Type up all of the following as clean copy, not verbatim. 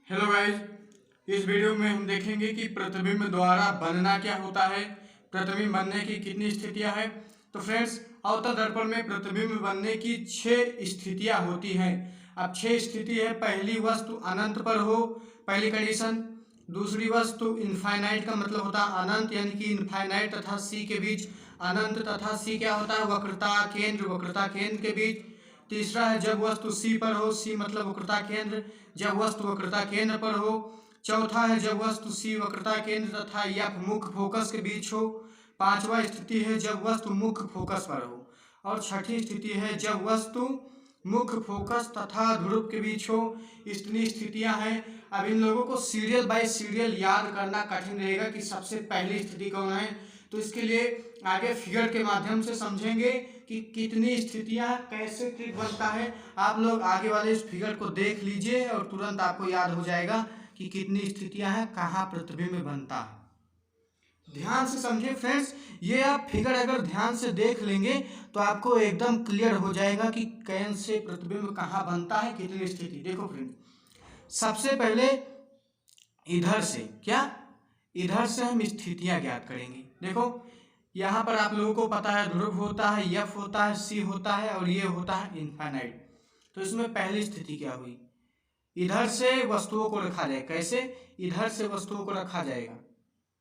Hello guys, इस video में हम देखेंगे कि प्रतिबिंब द्वारा बनना क्या होता है, प्रतिबिंब बनने की कितनी स्थितियां हैं। तो फ्रेंड्स, अवतल दर्पण में प्रतिबिंब बनने की 6 स्थितियां होती हैं। अब 6 स्थिति है। पहली वस्तु अनंत पर हो, पहली कंडीशन। दूसरी वस्तु इनफाइनाइट का मतलब होता है अनंत, यानी कि इनफाइनाइट तथा सी के बीच। अनंत तथा सी क्या होता है? वक्रता केंद्र के बीच। तीसरा है जब वस्तु सी पर हो, सी मतलब वक्रता केंद्र, जब वस्तु वक्रता केंद्र पर हो। चौथा है जब वस्तु सी वक्रता केंद्र तथा एफ मुख्य फोकस के बीच हो। पांचवा स्थिति है जब वस्तु मुख्य फोकस पर हो। और छठी स्थिति है जब वस्तु मुख्य फोकस तथा ध्रुव के बीच हो। इतनी स्थितियां हैं। अब इन लोगों को सीरियल बाय सीरियल याद करना कठिन रहेगा कि सबसे पहली स्थिति कौन है। तो इसके लिए आगे फिगर के माध्यम से समझेंगे कि कितनी स्थितियां, कैसे ट्रिक बनता है। आप लोग आगे वाले इस फिगर को देख लीजिए और तुरंत आपको याद हो जाएगा कि कितनी स्थितियां हैं, कहाँ प्रतिबिंब बनता है। ध्यान से समझिए फ्रेंड्स, ये आप फिगर अगर ध्यान से देख लेंगे तो आपको एकदम क्लियर हो जाएगा कि कैसे प्रतिबिंब कहाँ बनता है, कितनी स्थिति। देखो फ्रेंड्स, सबसे पहले इधर से इधर से हम स्थितियां ज्ञात करेंगे। देखो यहाँ पर आप लोगों को पता है ध्रुव होता है, एफ होता है, सी होता है और ये होता है इनफाइनाइट। तो इसमें पहली स्थिति क्या हुई? इधर से वस्तुओं को रखा जाए। कैसे? इधर से वस्तुओं को रखा जाएगा,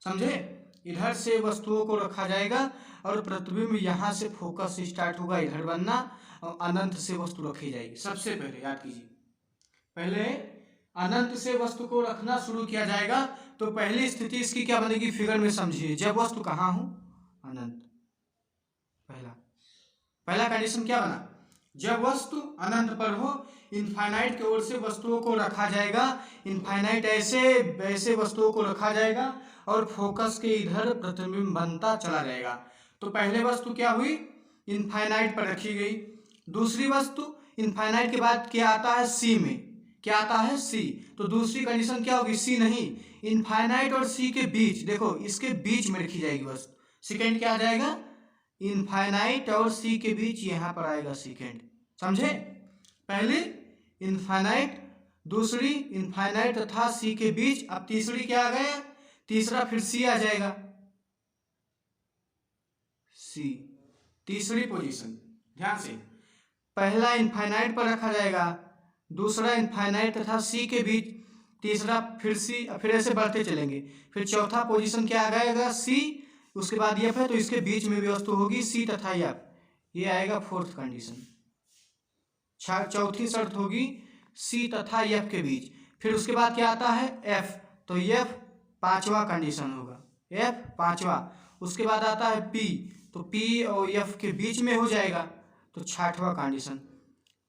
समझे? इधर से वस्तुओं को रखा जाएगा और प्रतिबिंब यहाँ से फोकस स्टार्ट होगा इधर बनना और अनंत से वस्तु रखी जाएगी। सबसे पहले याद कीजिए, पहले अनंत से वस्तु को रखना शुरू किया जाएगा। तो पहली स्थिति इसकी क्या बनेगी? फिगर में समझिए, जब वस्तु कहाँ हो? अनंत। पहला कंडीशन क्या बना? जब वस्तु अनंत पर हो, इनफाइनाइट की ओर से वस्तुओं को रखा जाएगा। इनफाइनाइट ऐसे वस्तुओं को रखा जाएगा और फोकस के इधर प्रतिबिंब बनता चला जाएगा। तो पहले वस्तु क्या हुई? इनफाइनाइट पर रखी गई। दूसरी वस्तु इनफाइनाइट के बाद क्या आता है? सी में। क्या आता है? सी। तो दूसरी कंडीशन क्या होगी? सी नहीं, इनफाइनाइट और सी के बीच। देखो इसके बीच में रखी जाएगी वस्तु। सेकेंड क्या आ जाएगा? इनफाइनाइट और सी के बीच यहां पर आएगा सेकेंड। समझे? पहले इनफाइनाइट, दूसरी इनफाइनाइट तथा सी के बीच। अब तीसरी क्या आ गया? तीसरा फिर सी आ जाएगा। सी तीसरी पोजीशन। ध्यान से, पहला इनफाइनाइट पर रखा जाएगा, दूसरा इनफाइनाइट तथा सी के बीच, तीसरा फिर सी, फिर ऐसे बढ़ते चलेंगे। फिर चौथा पोजीशन क्या आ जाएगा? सी। उसके बाद एफ है तो इसके बीच में भी वस्तु होगी सी तथा एफ। ये आएगा फोर्थ कंडीशन। चौथी शर्त होगी सी तथा एफ के बीच। फिर उसके बाद क्या आता है? एफ। तो एफ पांचवा कंडीशन होगा, एफ पांचवा। उसके बाद आता है पी, तो पी और एफ के बीच में हो जाएगा, तो छठवां कंडीशन।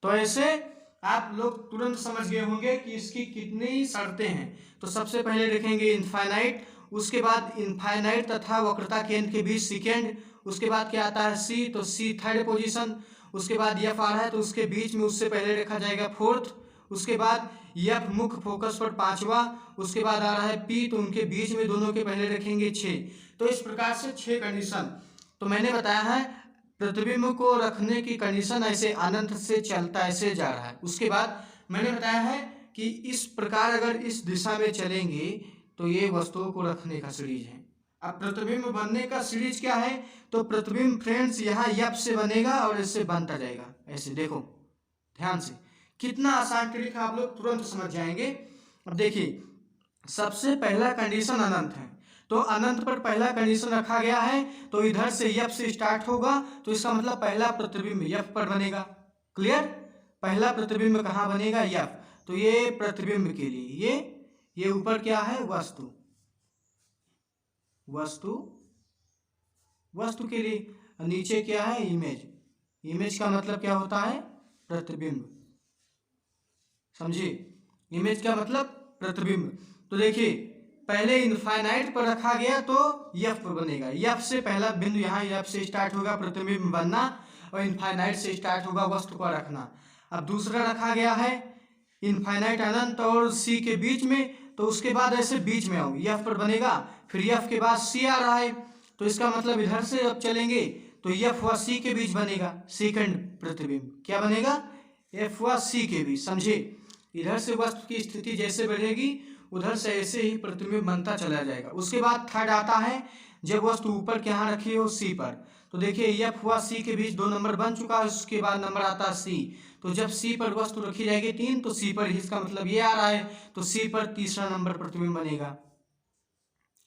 तो ऐसे आप लोग तुरंत समझ गए होंगे कि इसकी कितनी शर्तें हैं। तो सबसे पहले देखेंगे इनफाइनाइट, उसके बाद इनफाइनाइट तथा वक्रता केंद्र के बीच सेकेंड। उसके बाद क्या आता है? सी, तो सी थर्ड पोजीशन। उसके बाद एफ आ रहा है तो उसके बीच में उससे पहले रखा जाएगा फोर्थ। उसके बाद एफ मुख्य फोकस पर पांचवा। उसके बाद आ रहा है पी, तो उनके बीच में दोनों के पहले रखेंगे 6। तो इस प्रकार से 6 कंडीशन। तो मैंने बताया है प्रतिबिंब को रखने की कंडीशन ऐसे अनंत से चलता ऐसे जा रहा है। उसके बाद मैंने बताया है कि इस प्रकार अगर इस दिशा में चलेंगे तो ये वस्तुओं को रखने का सीरीज है। अब प्रतिबिंब बनने का सीरीज क्या है? तो प्रतिबिंब फ्रेंड्स यहाँ एफ से बनेगा और इससे बनता जाएगा ऐसे। देखो ध्यान से, कितना आसान ट्रिक है, आप लोग तुरंत समझ जाएंगे। अब देखिए, सबसे पहला कंडीशन अनंत है, तो अनंत पर पहला कंडीशन रखा गया है। तो इधर से एफ से स्टार्ट होगा, तो इसका मतलब पहला प्रतिबिंब एफ पर बनेगा। क्लियर? पहला प्रतिबिंब कहाँ बनेगा? एफ। तो ये प्रतिबिंब के लिए ये ऊपर क्या है? वस्तु के लिए। नीचे क्या है? इमेज का मतलब क्या होता है? प्रतिबिंब। समझिए, इमेज का मतलब प्रतिबिंब। तो देखिए, पहले इनफाइनाइट पर रखा गया तो एफ पर बनेगा। एफ से पहला बिंदु यहाँ एफ से स्टार्ट होगा प्रतिबिंब बनना, और इनफाइनाइट से स्टार्ट होगा वस्तु को रखना। अब दूसरा रखा गया है इनफाइनाइट अनंत और सी के बीच में, तो उसके बाद ऐसे बीच में आओ, एफ पर बनेगा। फिर एफ के बाद सी आ रहा है, तो इसका मतलब इधर से अब चलेंगे तो एफ व सी के बीच बनेगा सेकंड प्रतिबिंब। क्या बनेगा? एफ व सी के बीच। समझे? इधर से वस्तु की स्थिति जैसे बढ़ेगी उधर से ऐसे ही प्रतिबिंब बनता चला जाएगा। उसके बाद थर्ड आता है जब वस्तु ऊपर के यहाँ रखी हो सी पर, तो देखिए एफ हुआ सी के बीच 2 नंबर बन चुका है, उसके बाद नंबर आता है सी। तो जब सी पर वस्तु रखी जाएगी 3 तो सी पर, इसका मतलब ये आ रहा है, तो सी पर तीसरा नंबर प्रतिबिंब बनेगा।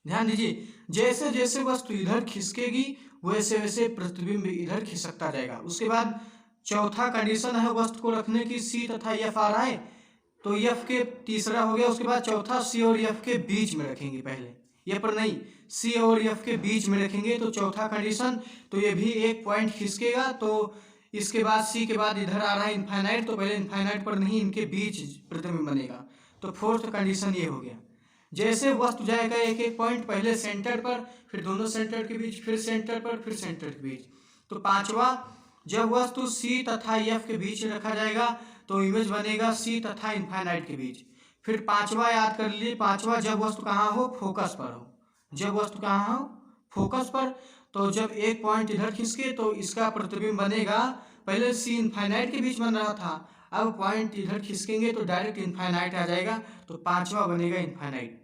ध्यान दीजिए, जैसे जैसे वस्तु इधर खिसकेगी वैसे वैसे प्रतिबिंब इधर खिसकता जाएगा। उसके बाद चौथा कंडीशन है वस्तु को रखने की सी तथा एफ आ रहा है, तो एफ के तीसरा हो गया। उसके बाद चौथा सी और एफ के बीच में रखेंगे, पहले ये पर नहीं, सी और एफ के बीच में रखेंगे तो चौथा कंडीशन, तो ये भी एक पॉइंट खिसकेगा। तो इसके बाद सी के बाद इधर आ रहा है इनफाइनाइट, तो पहले इनफाइनाइट पर नहीं, इनके बीच प्रतिबिंब बनेगा। तो फोर्थ कंडीशन ये हो गया। जैसे वस्तु जाएगा एक एक पॉइंट, पहले सेंटर पर, फिर दोनों सेंटर के बीच, फिर सेंटर पर, फिर सेंटर के बीच। तो पांचवा, जब वस्तु सी तथा एफ के बीच रखा जाएगा तो इमेज बनेगा सी तथा इनफाइनाइट के बीच। फिर पांचवा याद कर लीजिए, पांचवा जब वस्तु कहाँ हो, फोकस पर हो। जब वस्तु कहाँ हो, फोकस पर, तो जब एक पॉइंट इधर खिसके तो इसका प्रतिबिंब बनेगा, पहले सी इनफाइनाइट के बीच बन रहा था, अब पॉइंट इधर खिसकेंगे तो डायरेक्ट इनफाइनाइट आ जाएगा, तो पांचवा बनेगा इनफाइनाइट।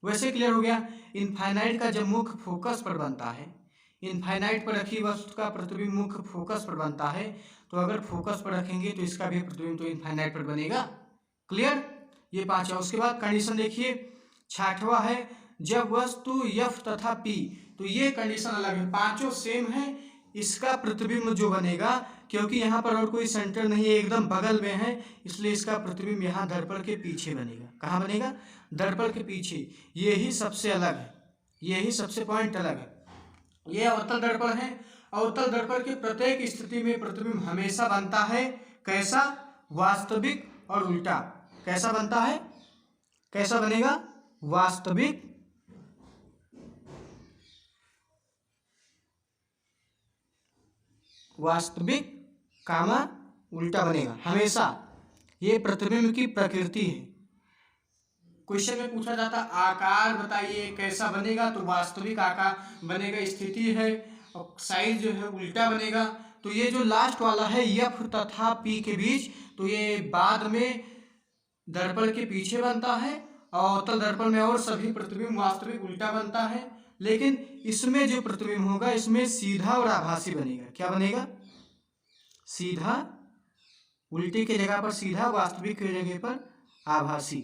वैसे क्लियर हो गया। इनफाइनाइट का जब मुख फोकस पर बनता है, इनफाइनाइट पर रखी वस्तु का प्रतिबिंब मुख फोकस पर बनता है, तो अगर फोकस पर रखेंगे तो इसका भी प्रतिबिंब तो इनफाइनाइट पर बनेगा। क्लियर, ये पांचवा। उसके बाद कंडीशन देखिए, छठवां है जब वस्तु एफ तथा पी, तो ये कंडीशन अलग है, पांचों सेम है। इसका प्रतिबिंब जो बनेगा, क्योंकि यहाँ पर और कोई सेंटर नहीं है, एकदम बगल में है, इसलिए इसका प्रतिबिंब यहाँ दर्पण के पीछे बनेगा। कहाँ बनेगा, दर्पण के पीछे। यही सबसे अलग है, यही सबसे पॉइंट अलग है। ये अवतल दर्पण है। अवतल दर्पण की प्रत्येक स्थिति में प्रतिबिंब हमेशा बनता है कैसा, वास्तविक और उल्टा। कैसा बनता है, कैसा बनेगा, वास्तविक कामा उल्टा बनेगा हमेशा। ये प्रतिबिंब की प्रकृति है। क्वेश्चन में पूछा जाता आकार बताइए कैसा बनेगा, तो वास्तविक आकार बनेगा, स्थिति है और साइज जो है उल्टा बनेगा। तो ये जो लास्ट वाला है एफ तथा पी के बीच, तो ये बाद में दर्पण के पीछे बनता है, और अवतल दर्पण में और सभी प्रतिबिंब वास्तविक उल्टा बनता है। लेकिन इसमें जो प्रतिबिंब होगा इसमें सीधा और आभासी बनेगा। क्या बनेगा, सीधा, उल्टी की जगह पर सीधा, वास्तविक की जगह पर आभासी।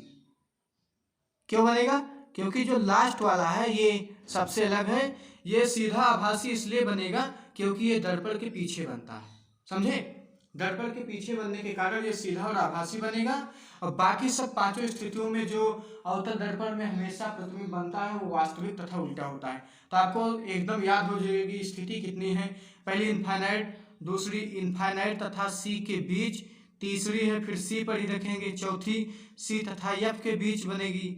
क्यों बनेगा, क्योंकि जो लास्ट वाला है ये सबसे अलग है। ये सीधा आभासी इसलिए बनेगा क्योंकि ये दर्पण के पीछे बनता है, समझे। दर्पण के पीछे बनने के कारण ये सीधा और आभासी बनेगा। और बाकी सब पांचों स्थितियों में जो अवतल दर्पण में हमेशा प्रतिबिंब बनता है वो वास्तविक तथा उल्टा होता है। तो आपको एकदम याद हो जाएगी स्थिति कितनी है। पहली इनफाइनाइट, दूसरी इनफाइनाइट तथा सी के बीच, तीसरी है फिर सी पर ही रखेंगे, चौथी सी तथा एफ के बीच बनेगी,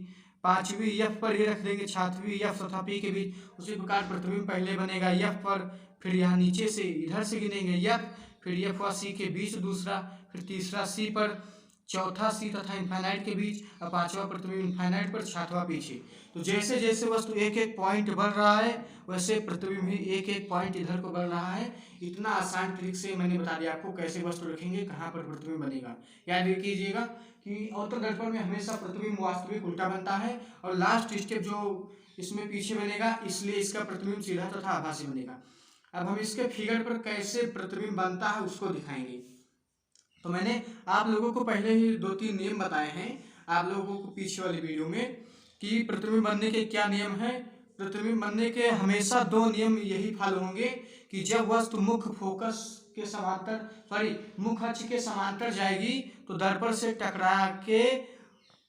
पांचवी एफ पर ही रख देंगे, छठवीं एफ तथा पी के बीच। उसी प्रकार प्रतिबिंब पहले बनेगा एफ पर, फिर यहाँ नीचे से इधर से गिनेंगे एफ, फिर एफ व सी के बीच दूसरा, फिर तीसरा सी पर, चौथा सी तथा इनफाइनाइट के बीच, और पांचवा प्रतिबिंब इनफाइनाइट पर, छठवां पीछे। तो जैसे जैसे वस्तु एक एक पॉइंट बढ़ रहा है वैसे प्रतिबिंब भी एक एक पॉइंट इधर को बढ़ रहा है। इतना आसान ट्रिक से मैंने बता दिया आपको कैसे वस्तु रखेंगे, कहाँ पर प्रतिबिंब बनेगा। याद कीजिएगा कि अवतल दर्पण में हमेशा प्रतिबिंब वास्तविक उल्टा बनता है, और लास्ट स्टेप जो इसमें पीछे बनेगा इसलिए इसका प्रतिबिंब सीधा तथा आभासी बनेगा। अब हम इसके फिगर पर कैसे प्रतिबिंब बनता है उसको दिखाएंगे। तो मैंने आप लोगों को पहले ही 2-3 नियम बताए हैं आप लोगों को पीछे वाली वीडियो में, कि प्रतिबिंब बनने के क्या नियम हैं। प्रतिबिंब बनने के हमेशा 2 नियम यही फॉलो होंगे कि जब वस्तु मुख फोकस के समांतर, मुख अक्ष के समांतर जाएगी तो दर्पण से टकरा के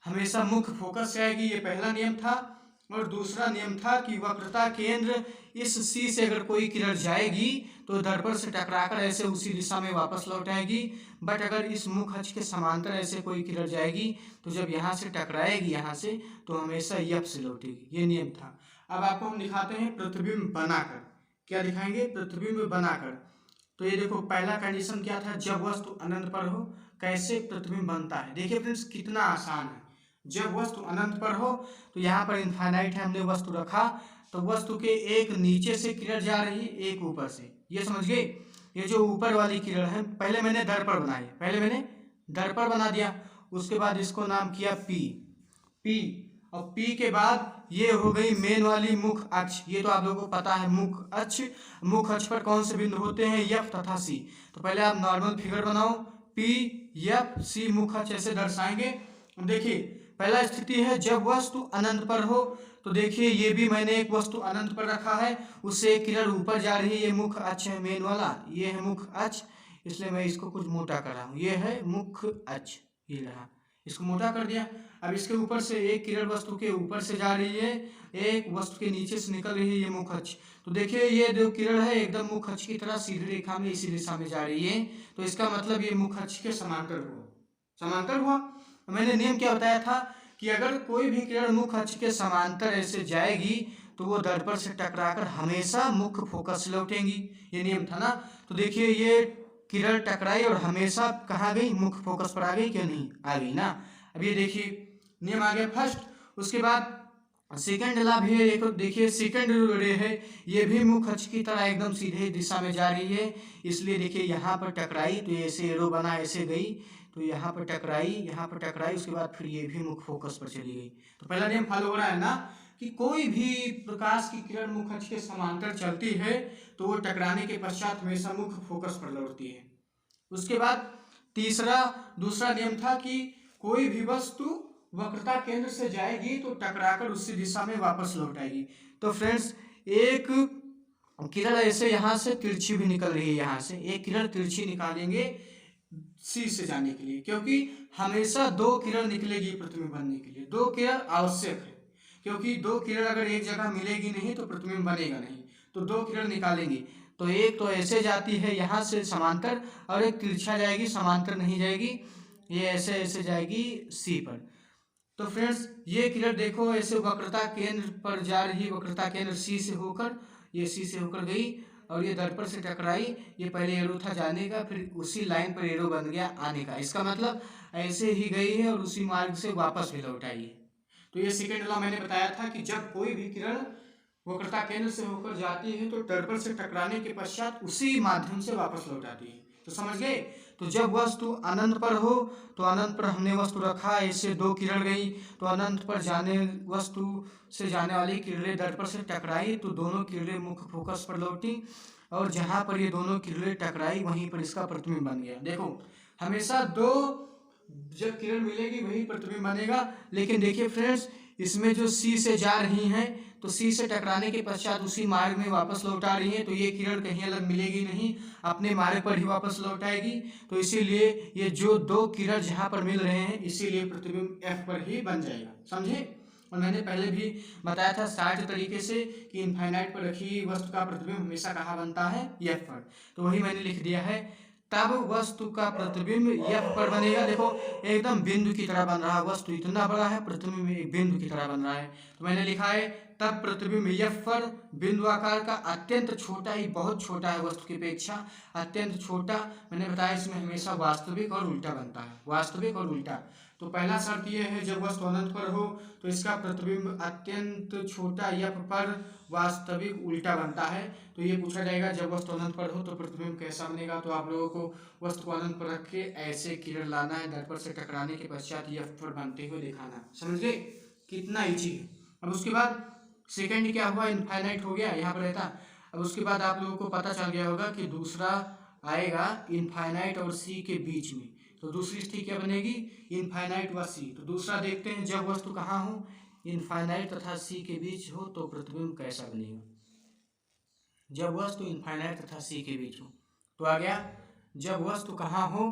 हमेशा मुख फोकस से आएगी, ये पहला नियम था। और दूसरा नियम था कि वक्रता केंद्र इस सी से अगर कोई किरण जाएगी तो दर्पण से टकराकर ऐसे उसी दिशा में वापस लौट आएगी। बट अगर इस मुख अक्ष के समांतर ऐसे कोई किरण जाएगी तो जब यहाँ से टकराएगी यहाँ से, तो हमेशा एफ से लौटेगी। ये नियम था। अब आपको हम दिखाते हैं प्रतिबिंब बनाकर। क्या दिखाएंगे, प्रतिबिंब बनाकर। तो ये देखो पहला कंडीशन क्या था, जब वस्तु अनंत पर हो कैसे प्रतिबिंब बनता है। देखिए फ्रेंड्स कितना आसान है। जब वस्तु अनंत पर हो तो यहाँ पर इनफाइनाइट है, हमने वस्तु रखा तो वस्तु के एक नीचे से किरण जा रही है, एक ऊपर से। ये समझ गए, ये जो ऊपर वाली किरण है, पहले मैंने दर्पण बनाई, पहले मैंने दर्पण बना दिया, उसके बाद इसको नाम किया पी। पी और पी के बाद ये हो गई मेन वाली मुख अक्ष। ये तो आप लोगों को पता है मुख अक्ष। मुख अक्ष पर कौन से बिंदु होते हैं? एफ तथा सी। तो पहले आप नॉर्मल फिगर बनाओ, पी एफ सी मुख अक्ष ऐसे दर्शाएंगे। देखिए पहला स्थिति है जब वस्तु अनंत पर हो। तो देखिए ये भी मैंने एक वस्तु अनंत पर रखा है, उससे एक किरण ऊपर जा रही है, ये मुख अक्ष है मेन वाला, ये है मुख अक्ष, इसलिए मैं इसको कुछ मोटा कर रहा हूँ। ये है मुख अक्ष, ये रहा, इसको मोटा कर दिया। अब इसके ऊपर से एक किरण वस्तु के ऊपर से जा रही है, एक वस्तु के नीचे से निकल रही है, ये मुख अक्ष। तो देखिए ये जो किरण है एकदम मुख अक्ष की तरह सीधी रेखा में इसी दिशा में जा रही है, तो इसका मतलब ये मुख अक्ष के समांतर हुआ। समांतर हुआ। मैंने नियम क्या बताया था कि अगर कोई भी किरण मुख अक्ष के समांतर ऐसे जाएगी तो वो दर्पण से टकराकर हमेशा मुख्य फोकस से लौटेंगी। ये नियम था ना। तो देखिए ये किरण टकराई और हमेशा कहाँ गई? मुख्य फोकस पर आ गई, क्यों नहीं आ गई ना। अब ये देखिए नियम आ गया फर्स्ट। उसके बाद सेकंड लाभ है, एक देखिए सेकंड रे है, ये भी मुख अक्ष की तरह एकदम सीधे दिशा में जा रही है, इसलिए देखिए यहाँ पर टकराई तो ऐसे एरो बना, ऐसे गई तो यहाँ पर टकराई, यहाँ पर टकराई, उसके बाद फिर ये भी मुख्य फोकस पर चली गई। तो पहला नियम फॉलो हो रहा है ना कि कोई भी प्रकाश की किरण मुख अक्ष के समांतर चलती है तो वो टकराने के पश्चात हमेशा मुख्य फोकस पर लौटती है। उसके बाद दूसरा नियम था कि कोई भी वस्तु वक्रता केंद्र से जाएगी तो टकराकर उसी दिशा में वापस लौट आएगी। तो फ्रेंड्स एक किरण ऐसे यहाँ से तिरछी भी निकल रही है, यहाँ से एक किरण तिरछी निकालेंगे सी से जाने के लिए, क्योंकि हमेशा दो किरण निकलेगी प्रतिबिंब बनने के लिए। दो किरण आवश्यक है, क्योंकि दो किरण अगर एक जगह मिलेगी नहीं तो प्रतिबिंब बनेगा नहीं। तो दो किरण निकालेंगे तो एक तो ऐसे जाती है यहाँ से समांतर, और एक तिरछा जाएगी, समांतर नहीं जाएगी, ये ऐसे ऐसे जाएगी सी पर। तो फ्रेंड्स ये किरण देखो ऐसे वक्रता केंद्र पर जा रही है, वक्रता केंद्र सी से होकर, ये सी से होकर गई और ये दर्पण से टकराई। ये पहले एरो था जाने का, फिर उसी लाइन पर एरो बन गया आने का। इसका मतलब ऐसे ही गई है और उसी मार्ग से वापस भी लौट आई है। तो ये सेकेंड लॉ मैंने बताया था कि जब कोई भी किरण वक्रता केंद्र से होकर जाती है तो दर्पण से टकराने के पश्चात उसी माध्यम से वापस लौट आती है। तो समझ गए। तो जब वस्तु अनंत पर हो तो अनंत पर हमने वस्तु रखा, ऐसे दो किरण गई तो अनंत पर जाने वस्तु से जाने वाली किरणें दर्पण से टकराई तो दोनों किरणें मुख्य फोकस पर लौटी, और जहाँ पर ये दोनों किरणें टकराई वहीं पर इसका प्रतिबिंब बन गया। देखो हमेशा दो जब किरण मिलेगी वही प्रतिबिंब बनेगा। लेकिन देखिए फ्रेंड्स इसमें जो सी से जा रही हैं तो सी से टकराने के पश्चात उसी मार्ग में वापस लौट आ रही है, तो ये किरण कहीं अलग मिलेगी नहीं, अपने मार्ग पर ही वापस लौट आएगी। तो इसीलिए ये जो दो किरण जहाँ पर मिल रहे हैं इसीलिए प्रतिबिंब एफ पर ही बन जाएगा। समझे। और मैंने पहले भी बताया था शार्ट तरीके से कि इनफाइनाइट पर रखी वस्तु का प्रतिबिंब हमेशा कहाँ बनता है? एफ पर। तो वही मैंने लिख दिया है, तब वस्तु का प्रतिबिंब एफ पर बनेगा। देखो एकदम बिंदु की तरह बन रहा है, वस्तु इतना बड़ा है, प्रतिबिंब एक बिंदु की तरह बन रहा है। तो मैंने लिखा है तब प्रतिबिंब एफ पर बिंदु आकार का अत्यंत छोटा ही, बहुत छोटा है वस्तु की अपेक्षा, अत्यंत छोटा। मैंने बताया इसमें हमेशा वास्तविक और उल्टा बनता है, वास्तविक और उल्टा। तो पहला शर्त यह है जब वस्तु अनंत पर हो तो इसका प्रतिबिंब अत्यंत छोटा एफ पर वास्तविक उल्टा बनता है। तो ये पूछा जाएगा जब वस्तु अनंत पर हो तो प्रतिबिंब कैसा बनेगा। तो आप लोगों को वस्तु को अनंत पर रख के ऐसे किरण लाना है, दर्पण से टकराने के पश्चात एफ पर बनते हुए दिखाना। समझ गए कितना ईजी है। अब उसके बाद सेकेंड क्या हुआ? इनफाइनाइट हो गया, यहाँ पर रहता। अब उसके बाद आप लोगों को पता चल गया होगा कि दूसरा आएगा इनफाइनाइट और सी के बीच में। तो दूसरी स्थिति क्या बनेगी? इनफाइनाइट व सी। तो दूसरा देखते हैं जब वस्तु कहाँ हो? इनफाइनाइट तथा सी के बीच हो तो प्रतिबिंब कैसा बनेगा। जब वस्तु इनफाइनाइट तथा सी के बीच हो तो आ गया, जब वस्तु कहाँ हो?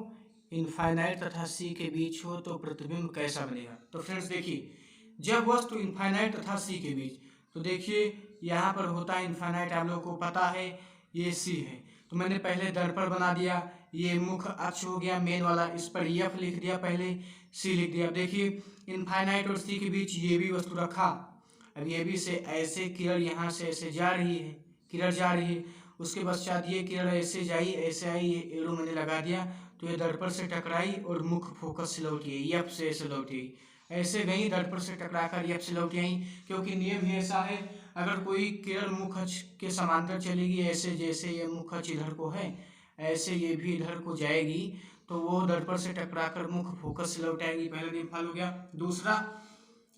इनफाइनाइट तथा सी के बीच हो तो प्रतिबिंब कैसा बनेगा। तो फ्रेंड्स देखिए जब वस्तु इनफाइनाइट तथा सी के बीच, तो देखिए यहाँ पर होता है इनफाइनाइट, आप लोगों को पता है ये सी है। तो मैंने पहले दर्पण बना दिया, ये मुख्य अक्ष हो गया मेन वाला, इस पर एफ लिख दिया, पहले सी लिख दिया। देखिए इनफाइनाइट और सी के बीच ये भी वस्तु रखा। अब ये भी से ऐसे किरण यहाँ से ऐसे जा रही है, किरण जा रही है, उसके पश्चात ये किरण ऐसे जाई, ऐसे आई, ये एरो मैंने लगा दिया। तो ये दर्पण से टकराई और मुख्य फोकस से लौटी, एफ से ऐसे लौटी, ऐसे गई दर्पण से टकराकर एफ से लौटी आई। क्योंकि नियम ही ऐसा है, अगर कोई किरण मुख्य अक्ष के समांतर चलेगी ऐसे, जैसे ये मुख्य अक्ष इधर को है ऐसे ये भी इधर को जाएगी, तो वो दर्पण से टकराकर मुख फोकस से लौट आएगी। पहला नियम फॉलो हो गया। दूसरा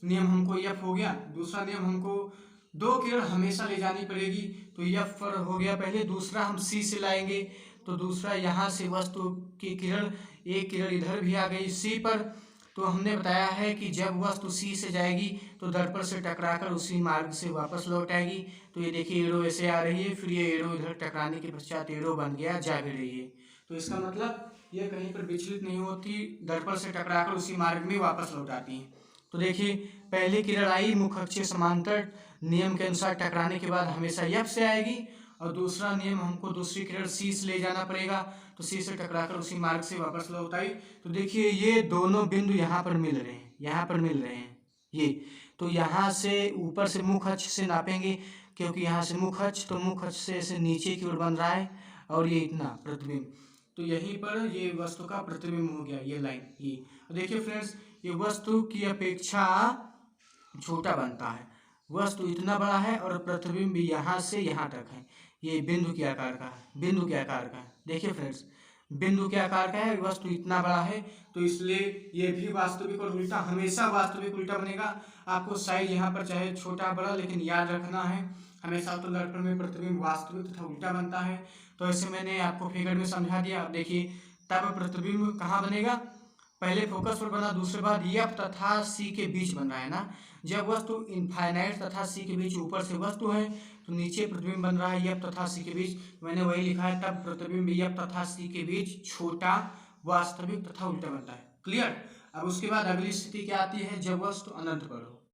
नियम हमको एफ हो गया। दूसरा नियम हमको दो किरण हमेशा ले जानी पड़ेगी, तो एफ पर हो गया पहले। दूसरा हम सी से लाएंगे, तो दूसरा यहाँ से वस्तु की किरण, एक किरण इधर भी आ गई सी पर। तो हमने बताया है कि जब वस्तु सी से जाएगी तो दर्पण से टकराकर उसी मार्ग से वापस लौट आएगी। तो ये देखिए एरो ऐसे आ रही है, फिर ये एरो इधर टकराने के पश्चात एरो बन गया, जा भी रही है। तो इसका मतलब ये कहीं पर विचलित नहीं होती, दर्पण से टकराकर उसी मार्ग में वापस लौट आती है। तो देखिए पहली किरण आई मुख अक्ष के समांतर, नियम के अनुसार टकराने के बाद हमेशा एफ से आएगी। और दूसरा नियम हमको दूसरी किरण सी से ले जाना पड़ेगा, तो सी से टकराकर उसी मार्ग से वापस लौट आई। तो देखिए ये दोनों बिंदु यहाँ पर मिल रहे हैं, यहाँ पर मिल रहे हैं ये। तो यहाँ से ऊपर से मुख अक्ष से नापेंगे, क्योंकि यहाँ से मुख अक्ष, तो मुख अक्ष से ऐसे नीचे की ओर बन रहा है, और ये इतना प्रतिबिंब। तो यहीं पर ये वस्तु का प्रतिबिंब हो गया, ये लाइन ये। देखिए फ्रेंड्स, ये वस्तु की अपेक्षा छोटा बनता है, वस्तु इतना बड़ा है और प्रतिबिंब यहाँ से यहाँ तक है। ये बिंदु के आकार का है, बिंदु के आकार का है। देखिए फ्रेंड्स, बिंदु के आकार का है, वस्तु इतना बड़ा है, तो इसलिए ये भी वास्तविक और उल्टा, हमेशा वास्तविक उल्टा बनेगा। आपको साइज यहाँ पर चाहे छोटा बड़ा, लेकिन याद रखना है हमेशा तो दर्पण में प्रतिबिंब वास्तविक तथा उल्टा बनता है। तो ऐसे मैंने आपको फिगर में समझा दिया। अब देखिए तब प्रतिबिंब कहाँ बनेगा, पहले फोकस पर बना, दूसरे बार एफ तथा सी के बीच बन रहा है ना। जब वस्तु इनफाइनाइट तथा सी के बीच ऊपर से वस्तु है, तो नीचे प्रतिबिंब बन रहा है एफ तथा सी के बीच। मैंने वही लिखा है, तब प्रतिबिंब एफ तथा सी के बीच छोटा, वास्तविक तथा उल्टा बनता है। क्लियर। अब उसके बाद अगली स्थिति क्या आती है, जब वस्तु अनंत पर हो।